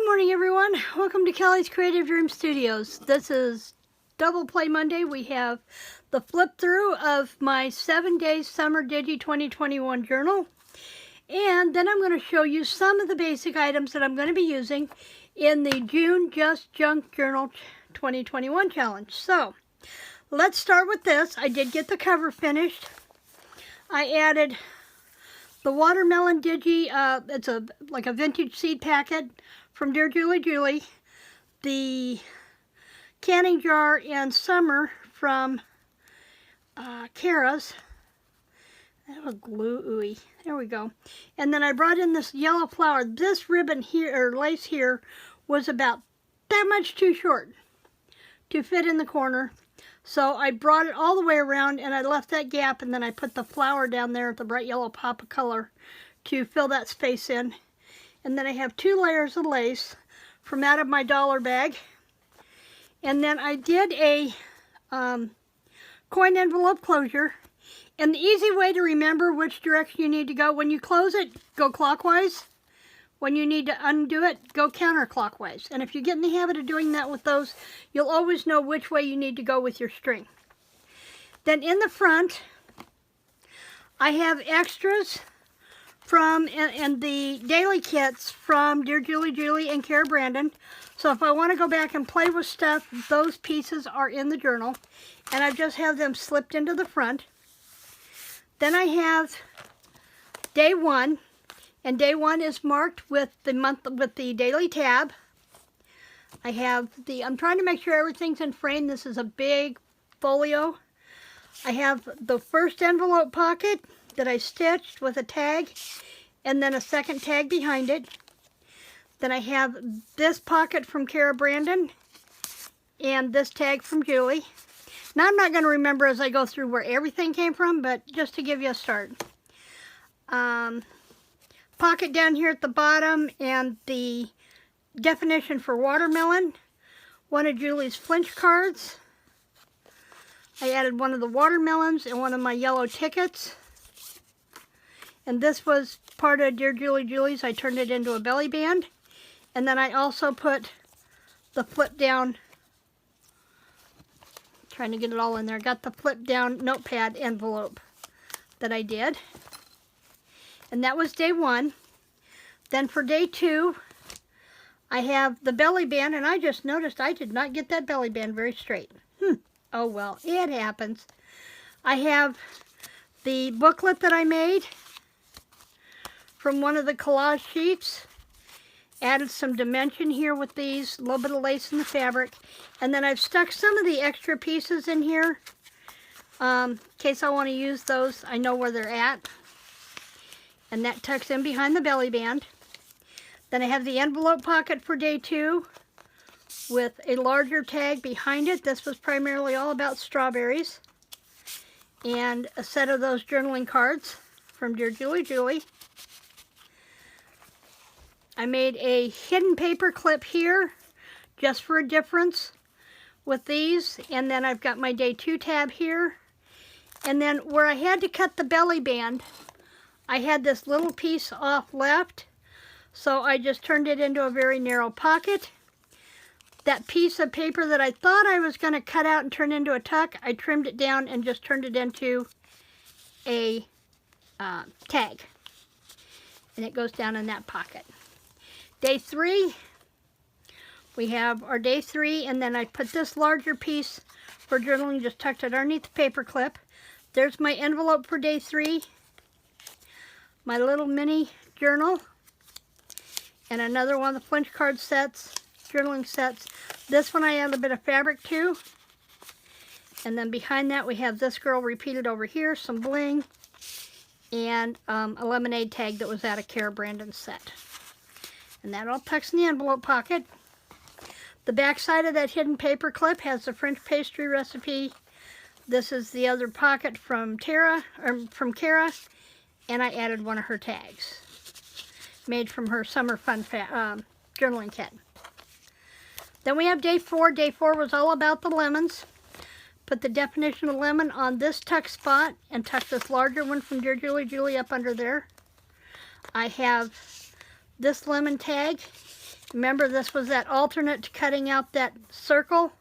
Good morning, everyone. Welcome to Kelly's Creative Dream Studios. This is Double Play Monday. We have the flip through of my 7-day Summer Digi 2021 journal. And then I'm going to show you some of the basic items that I'm going to be using in the June Just Junk Journal 2021 challenge. So, let's start with this. I did get the cover finished. I added the watermelon digi, it's like a vintage seed packet from Dearjuliejulie, the canning jar and summer from Kara's. That was glue ooey. There we go. And then I brought in this yellow flower. This ribbon here, or lace here, was about that much too short to fit in the corner. So I brought it all the way around and I left that gap, and then I put the flower down there with the bright yellow pop of color to fill that space in. And then I have 2 layers of lace from out of my dollar bag. And then I did a coin envelope closure. And the easy way to remember which direction you need to go, when you close it, go clockwise. When you need to undo it, go counterclockwise. And if you get in the habit of doing that with those, you'll always know which way you need to go with your string. Then in the front, I have extras from and the daily kits from Dearjuliejulie and Kara Brandon. So if I want to go back and play with stuff, those pieces are in the journal. And I just have them slipped into the front. Then I have day 1. And day 1 is marked with the daily tab. I have I'm trying to make sure everything's in frame. This is a big folio. I have the first envelope pocket that I stitched with a tag, and then a second tag behind it. Then I have this pocket from Kara Brandon, and this tag from Julie. Now I'm not going to remember as I go through where everything came from, but just to give you a start. Pocket down here at the bottom, and the definition for watermelon. One of Julie's flinch cards. I added one of the watermelons and one of my yellow tickets. And this was part of Dearjuliejulie. I turned it into a belly band. And then I also put the flip down, trying to get it all in there. Got the flip down notepad envelope that I did. And that was day 1. Then for day 2, I have the belly band, and I just noticed I did not get that belly band very straight. Oh well, it happens. I have the booklet that I made from one of the collage sheets. Added some dimension here with these, a little bit of lace in the fabric. And then I've stuck some of the extra pieces in here in case I want to use those. I know where they're at. And that tucks in behind the belly band. Then I have the envelope pocket for day 2 with a larger tag behind it. This was primarily all about strawberries. And a set of those journaling cards from Dearjuliejulie. I made a hidden paper clip here just for a difference with these. And then I've got my day 2 tab here. And then where I had to cut the belly band, I had this little piece off left, so I just turned it into a very narrow pocket. That piece of paper that I thought I was going to cut out and turn into a tuck, I trimmed it down and just turned it into a tag. And it goes down in that pocket. Day 3, we have our day 3, and then I put this larger piece for journaling, just tucked it underneath the paper clip. There's my envelope for day 3. My little mini journal, and another one of the flinch card sets, journaling sets. This one I added a bit of fabric to. And then behind that we have this girl repeated over here, some bling, and a lemonade tag that was out of Kara Brandon's set. And that all tucks in the envelope pocket. The back side of that hidden paper clip has the French pastry recipe. This is the other pocket from Kara. And I added one of her tags, made from her summer fun journaling kit. Then we have day 4. Day 4 was all about the lemons. Put the definition of lemon on this tuck spot and tuck this larger one from Dearjuliejulie up under there. I have this lemon tag, Remember, this was that alternate to cutting out that circle,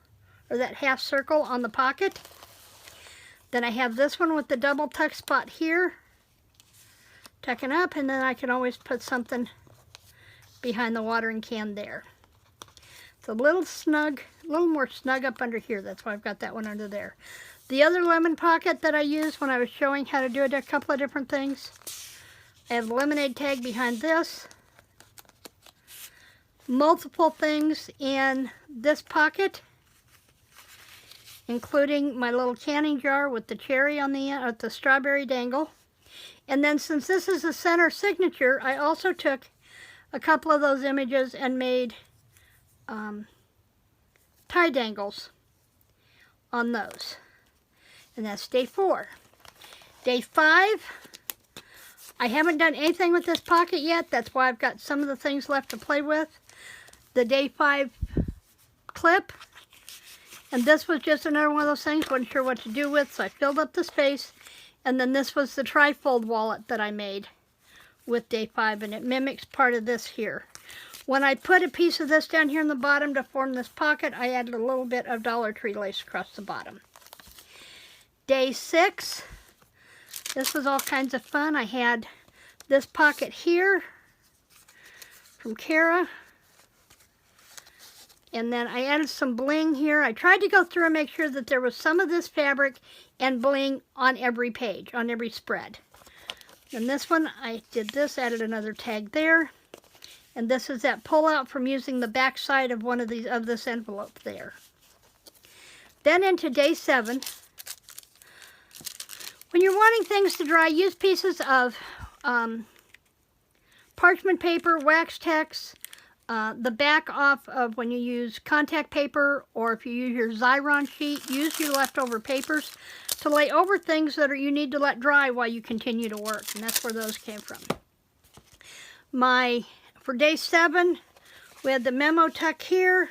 or that half circle on the pocket. Then I have this one with the double tuck spot here, tucking up, and then I can always put something behind the watering can there. It's a little snug, a little more snug up under here. That's why I've got that one under there. The other lemon pocket that I used when I was showing how to do a couple of different things, I have a lemonade tag behind this. Multiple things in this pocket, including my little canning jar with the cherry on the end, the strawberry dangle. And then since this is a center signature, I also took a couple of those images and made tie dangles on those. And that's day 4. Day 5, I haven't done anything with this pocket yet. That's why I've got some of the things left to play with. The day 5 clip. And this was just another one of those things, wasn't sure what to do with, so I filled up the space. And then this was the trifold wallet that I made with day 5, and it mimics part of this here. When I put a piece of this down here in the bottom to form this pocket, I added a little bit of Dollar Tree lace across the bottom. Day 6, this was all kinds of fun. I had this pocket here from Kara. And then I added some bling here. I tried to go through and make sure that there was some of this fabric and bling on every page, on every spread. And this one, I did this, added another tag there. And this is that pull out from using the back side of one of these, of this envelope there. Then into day 7. When you're wanting things to dry, use pieces of parchment paper, wax text, the back off of when you use contact paper, or if you use your Xyron sheet, use your leftover papers to lay over things that you need to let dry while you continue to work. And that's where those came from. For day 7, we had the memo tuck here.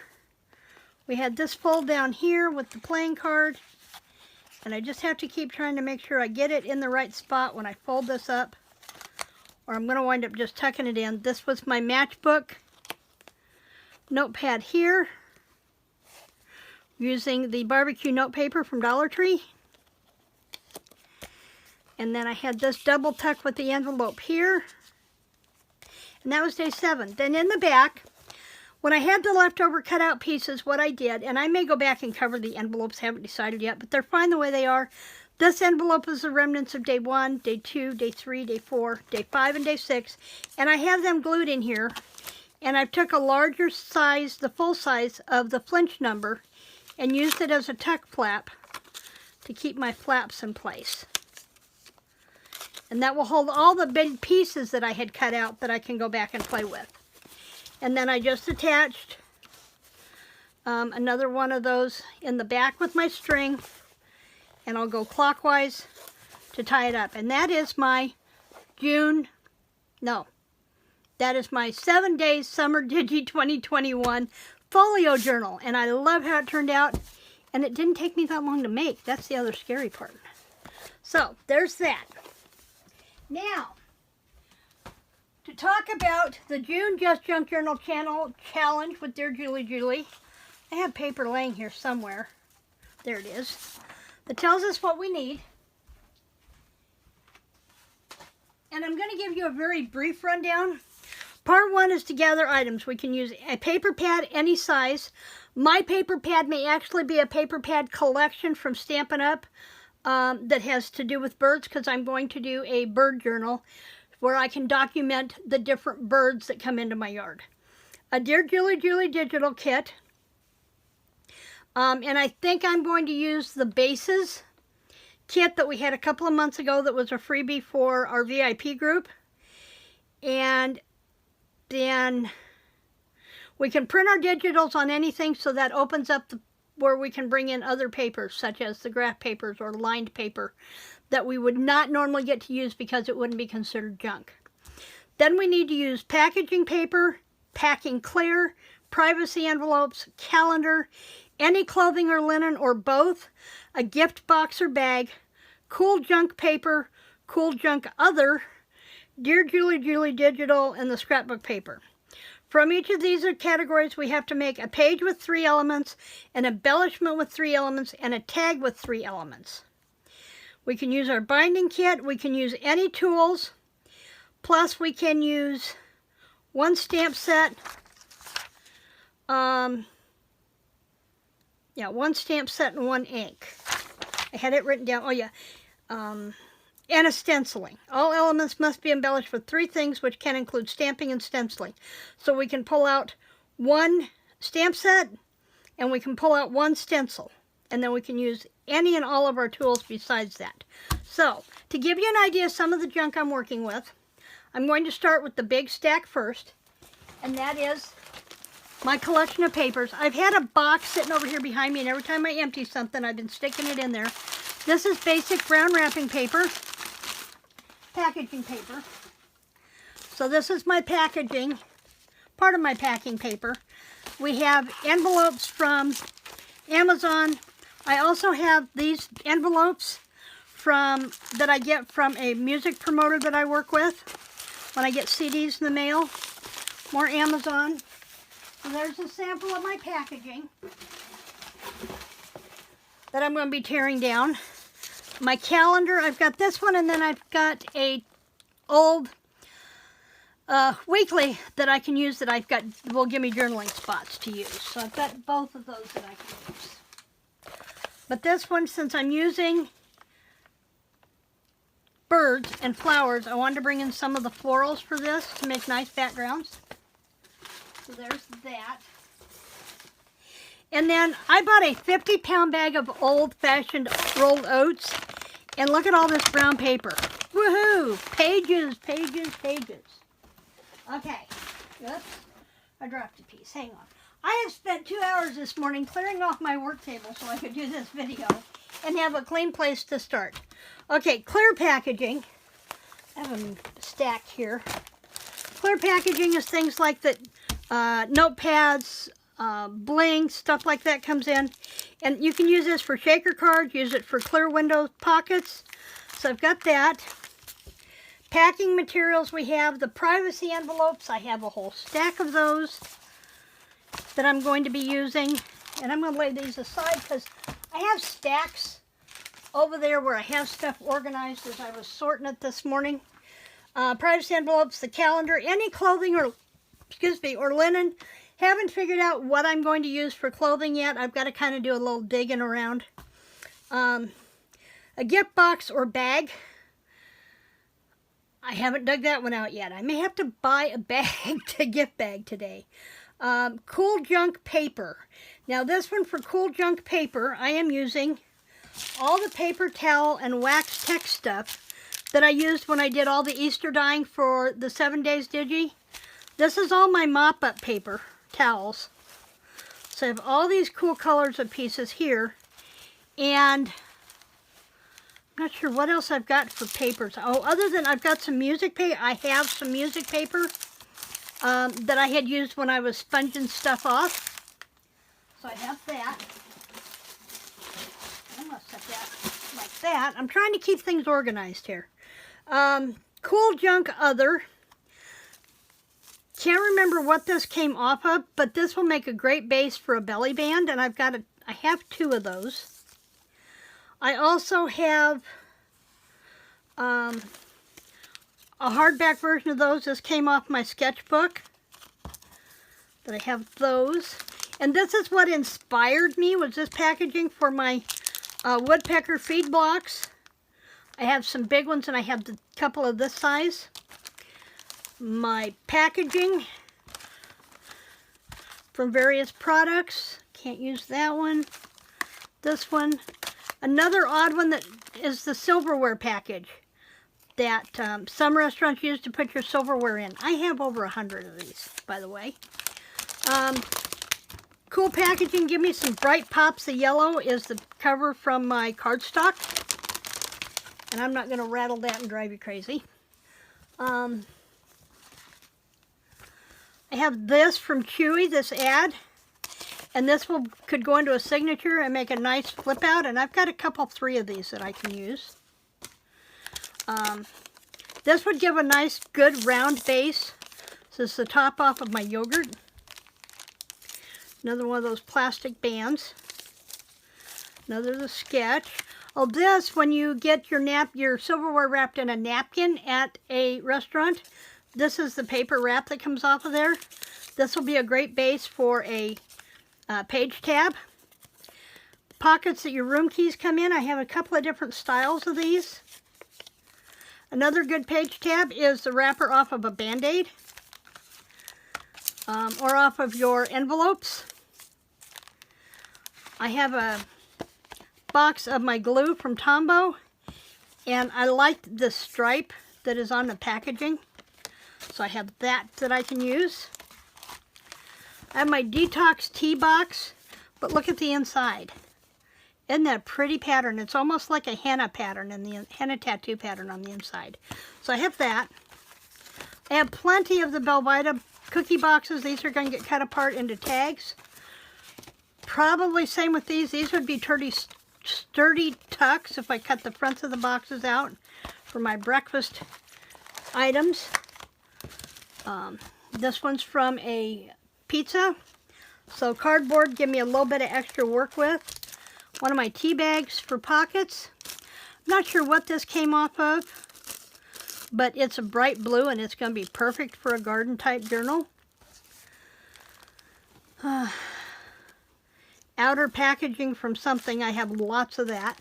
We had this fold down here with the playing card. And I just have to keep trying to make sure I get it in the right spot when I fold this up, or I'm going to wind up just tucking it in. This was my matchbook notepad here, using the barbecue note paper from Dollar Tree. And then I had this double tuck with the envelope here. And that was day 7. Then in the back, when I had the leftover cutout pieces, what I did, and I may go back and cover the envelopes, haven't decided yet, but they're fine the way they are. This envelope is the remnants of day 1, day 2, day 3, day 4, day 5, and day 6. And I have them glued in here. And I took a larger size, the full size of the flinch number, and used it as a tuck flap to keep my flaps in place. And that will hold all the big pieces that I had cut out that I can go back and play with. And then I just attached another one of those in the back with my string, and I'll go clockwise to tie it up. And that is my that is my 7 Days Summer Digi 2021 folio journal. And I love how it turned out, and it didn't take me that long to make. That's the other scary part. So there's that. Now, to talk about the June Just Junk Journal Challenge with Dearjuliejulie, I have paper laying here somewhere. There it is. That tells us what we need. And I'm going to give you a very brief rundown. Part 1 is to gather items. We can use a paper pad any size. My paper pad may actually be a paper pad collection from Stampin' Up! That has to do with birds, because I'm going to do a bird journal where I can document the different birds that come into my yard. A Dearjuliejulie digital kit. And I think I'm going to use the Bases kit that we had a couple of months ago that was a freebie for our VIP group. And then we can print our digitals on anything, so that opens up where we can bring in other papers, such as the graph papers or lined paper that we would not normally get to use because it wouldn't be considered junk. Then we need to use packaging paper, packing clear, privacy envelopes, calendar, any clothing or linen or both, a gift box or bag, cool junk paper, cool junk other, Dearjuliejulie digital, and the scrapbook paper. From each of these categories, we have to make a page with 3 elements, an embellishment with 3 elements, and a tag with 3 elements. We can use our binding kit. We can use any tools. Plus, we can use 1 stamp set. 1 stamp set and 1 ink. I had it written down. Oh, yeah. And a stenciling. All elements must be embellished with 3 things, which can include stamping and stenciling. So we can pull out 1 stamp set, and we can pull out 1 stencil. And then we can use any and all of our tools besides that. So, to give you an idea of some of the junk I'm working with, I'm going to start with the big stack first. And that is my collection of papers. I've had a box sitting over here behind me, and every time I empty something, I've been sticking it in there. This is basic brown wrapping paper, packaging paper. So this is my packaging, part of my packing paper. We have envelopes from Amazon. I also have these envelopes that I get from a music promoter that I work with when I get CDs in the mail. More Amazon. So there's a sample of my packaging that I'm going to be tearing down. My calendar, I've got this one, and then I've got a old weekly that I can use that I've got, will give me journaling spots to use. So I've got both of those that I can use. But this one, since I'm using birds and flowers, I wanted to bring in some of the florals for this to make nice backgrounds. So there's that. And then I bought a 50-pound bag of old-fashioned rolled oats. And look at all this brown paper. Woohoo! Pages, pages, pages. Okay. Oops. I dropped a piece. Hang on. I have spent 2 hours this morning clearing off my work table so I could do this video and have a clean place to start. Okay, clear packaging. I have a stack here. Clear packaging is things like that, notepads, bling, stuff like that comes in. And you can use this for shaker cards, use it for clear window pockets. So I've got that. Packing materials, we have the privacy envelopes. I have a whole stack of those that I'm going to be using. And I'm going to lay these aside because I have stacks over there where I have stuff organized as I was sorting it this morning. Privacy envelopes, the calendar, any clothing or linen. Haven't figured out what I'm going to use for clothing yet. I've got to kind of do a little digging around. A gift box or bag. I haven't dug that one out yet. I may have to buy a bag, a gift bag today. Cool junk paper. Now this one for cool junk paper, I am using all the paper towel and wax text stuff that I used when I did all the Easter dyeing for the 7 Days Digi. This is all my mop-up paper towels. So I have all these cool colors of pieces here. And I'm not sure what else I've got for papers. Oh, other than I've got some music paper. I have some music paper that I had used when I was sponging stuff off. So I have that. I'm going to set that like that. I'm trying to keep things organized here. Cool junk other. Can't remember what this came off of, but this will make a great base for a belly band, and I have 2 of those. I also have a hardback version of those. This came off my sketchbook. But I have those. And this is what inspired me, was this packaging for my woodpecker feed blocks. I have some big ones, and I have a couple of this size. My packaging from various products. Can't use that one. This one. Another odd one that is the silverware package that some restaurants use to put your silverware in. I have over 100 of these, by the way. Cool packaging. Give me some bright pops of yellow is the cover from my cardstock. And I'm not going to rattle that and drive you crazy. I have this from Chewy, this ad. And this could go into a signature and make a nice flip out. And I've got a couple, 3 of these that I can use. This would give a nice, good round base. This is the top off of my yogurt. Another one of those plastic bands. Another the sketch. Oh, this, when you get your silverware wrapped in a napkin at a restaurant, this is the paper wrap that comes off of there. This will be a great base for a page tab. Pockets that your room keys come in. I have a couple of different styles of these. Another good page tab is the wrapper off of a Band-Aid or off of your envelopes. I have a box of my glue from Tombow, and I liked the stripe that is on the packaging, so I have that I can use. I have my Detox tea box, but look at the inside. Isn't that a pretty pattern? It's almost like a henna pattern, in the henna tattoo pattern on the inside. So I have that. I have plenty of the Belvita cookie boxes. These are going to get cut apart into tags. Probably same with these. These would be sturdy tucks if I cut the fronts of the boxes out for my breakfast items. This one's from a pizza, so cardboard give me a little bit of extra work with. One of my tea bags for pockets. I'm not sure what this came off of, but it's a bright blue and it's going to be perfect for a garden type journal. Outer packaging from something, I have lots of that.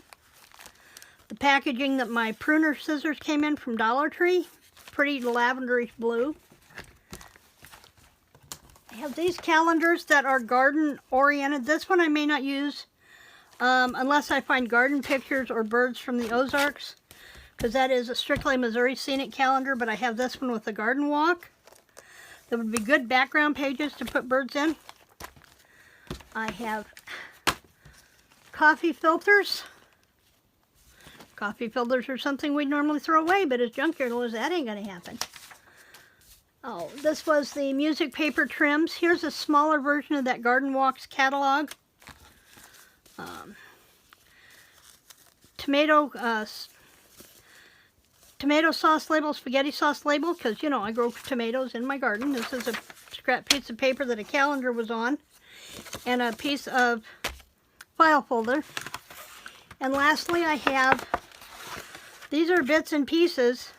The packaging that my pruner scissors came in from Dollar Tree, pretty lavenderish blue. I have these calendars that are garden oriented. This one I may not use unless I find garden pictures or birds from the Ozarks, because that is a strictly Missouri scenic calendar, but I have this one with a garden walk. That would be good background pages to put birds in. I have coffee filters. Coffee filters are something we'd normally throw away, but as junk journalists, that ain't going to happen. Oh, this was the music paper trims. Here's a smaller version of that Garden Walks catalog. Tomato sauce label, spaghetti sauce label, because, you know, I grow tomatoes in my garden. This is a scrap piece of paper that a calendar was on, and a piece of file folder. And lastly, I have, these are bits and pieces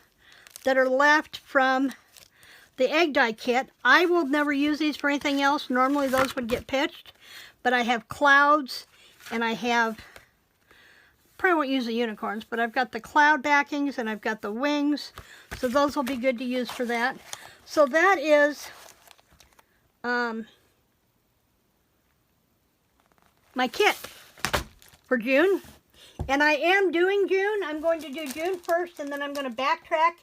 that are left from the egg dye kit. I will never use these for anything else. Normally those would get pitched, but I have clouds, and I have, probably won't use the unicorns, but I've got the cloud backings and I've got the wings, so those will be good to use for that. So that is my kit for June. And I am doing June. I'm going to do June first, and then I'm going to backtrack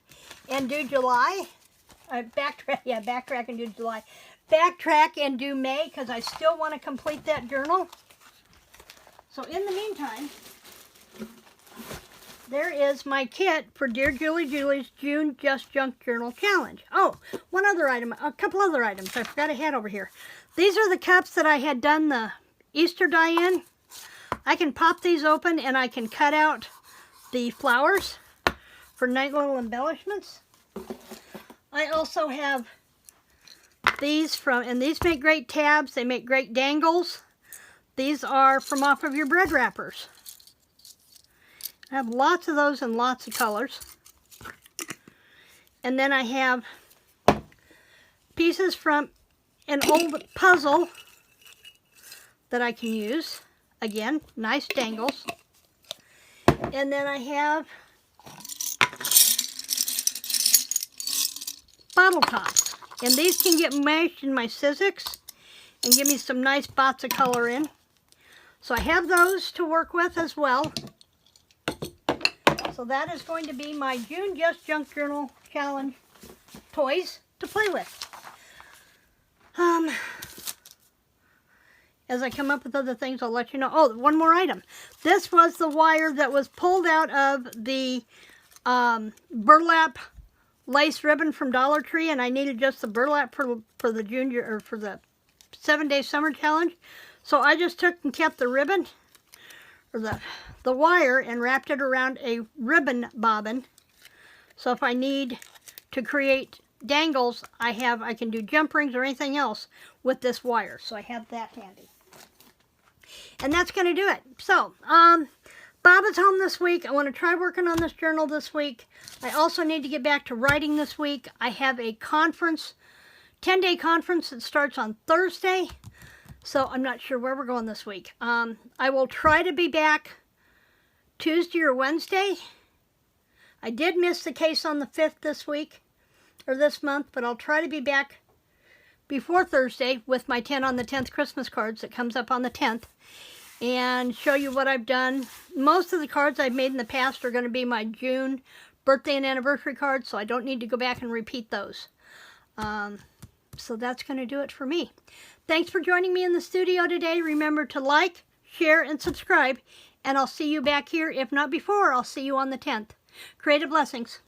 and do July. Backtrack and do July. Backtrack and do May, because I still want to complete that journal. So in the meantime, there is my kit for Dearjuliejulie's June Just Junk Journal Challenge. Oh, one other item, a couple other items I forgot I had over here. These are the cups that I had done the Easter die in. I can pop these open and I can cut out the flowers for nice little embellishments. I also have these from, and these make great tabs. They make great dangles. These are from off of your bread wrappers. I have lots of those in lots of colors. And then I have pieces from an old puzzle that I can use. Again, nice dangles. And then I have bottle tops. And these can get mashed in my Sizzix and give me some nice spots of color in. So I have those to work with as well. So that is going to be my June Just Junk Journal Challenge toys to play with. As I come up with other things, I'll let you know. Oh, one more item. This was the wire that was pulled out of the burlap lace ribbon from Dollar Tree, and I needed just the burlap for the junior, or for the 7-day summer challenge. So I just took and kept the ribbon, or the wire, and wrapped it around a ribbon bobbin. So if I need to create dangles, I can do jump rings or anything else with this wire. So I have that handy. And that's going to do it. So, Bob is home this week. I want to try working on this journal this week. I also need to get back to writing this week. I have a conference, 10-day conference that starts on Thursday. So I'm not sure where we're going this week. I will try to be back Tuesday or Wednesday. I did miss the case on the 5th this week, or this month, but I'll try to be back before Thursday with my 10 on the 10th Christmas cards that comes up on the 10th and show you what I've done. Most of the cards I've made in the past are going to be my June birthday and anniversary cards, so I don't need to go back and repeat those. So that's going to do it for me. Thanks for joining me in the studio today. Remember to like, share, and subscribe, and I'll see you back here. If not before, I'll see you on the 10th. Creative blessings.